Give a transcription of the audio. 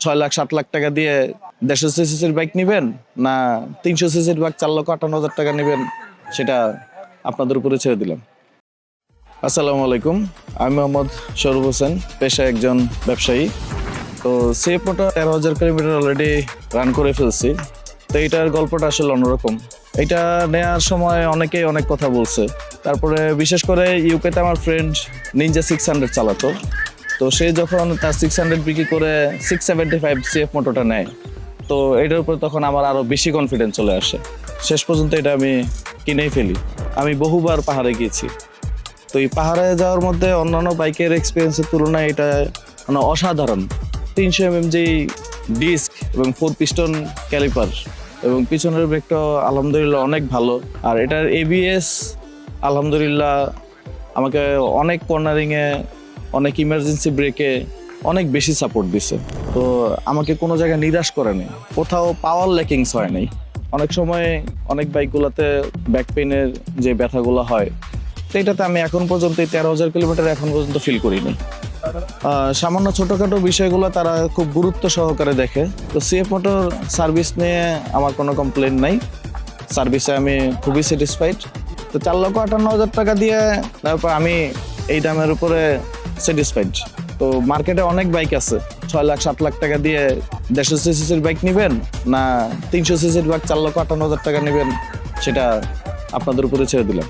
6 লাখ 7 লাখ টাকা দিয়ে 150 সিসির বাইক নেবেন, না 300 সিসির বাইক 4,58,000 টাকা নেবেন, সেটা আপনাদের উপরে ছেড়ে দিলাম। আসসালামু আলাইকুম, আমি মোহাম্মদ শরুফ হোসেন, পেশায় একজন ব্যবসায়ী। তো CF motor 13,000 kilometre already run করে ফেলছি। তো এইটার গল্পটা আসলে অন্যরকম। এটা নেওয়ার সময় অনেকেই অনেক কথা বলছে। তারপরে বিশেষ করে ইউকেতে আমার ফ্রেন্ড নিনজা 600 চালাতো। তো সে যখন তার 600 বিক্রি করে 675 সিএফ মোটরটা নেয়, তো এটার উপর তখন আমার আরও বেশি কনফিডেন্স চলে আসে। শেষ পর্যন্ত এটা আমি কিনেই ফেলি। আমি বহুবার পাহাড়ে গিয়েছি। তো এই পাহাড়ে যাওয়ার মধ্যে অন্যান্য বাইকের এক্সপিরিয়েন্সের তুলনায় এটা মানে অসাধারণ। 300 যেই ডিস্ক এবং 4 পিস্টন ক্যালিপার এবং পিছনের ব্রেকটা আলহামদুলিল্লাহ অনেক ভালো। আর এটার এবিএস আলহামদুলিল্লাহ আমাকে অনেক কর্নারিংয়ে, অনেক ইমার্জেন্সি ব্রেকে অনেক বেশি সাপোর্ট দিছে। তো আমাকে কোনো জায়গায় নিরাশ করেনি, কোথাও পাওয়ার ল্যাকিংস হয় নাই। অনেক সময় অনেক বাইকগুলোতে ব্যাক পেইনের যে ব্যথাগুলো হয়, তো এটাতে আমি এখন পর্যন্ত 13,000 কিলোমিটার এখন পর্যন্ত ফিল করিনি। সামান্য ছোটোখাটো বিষয়গুলো তারা খুব গুরুত্ব সহকারে দেখে। তো সিএফ মোটর সার্ভিস নিয়ে আমার কোনো কমপ্লেন নাই, সার্ভিসে আমি খুবই স্যাটিসফাইড। তো 4,58,000 টাকা দিয়ে তারপর আমি এই দামের উপরে স্যাটিসফাইড। তো মার্কেটে অনেক বাইক আছে, 6 লাখ 7 লাখ টাকা দিয়ে 150 সিসির বাইক নেবেন, না 300 সিসির বাইক 4,58,000 টাকা নেবেন, সেটা আপনাদের উপরে ছেড়ে দিলাম।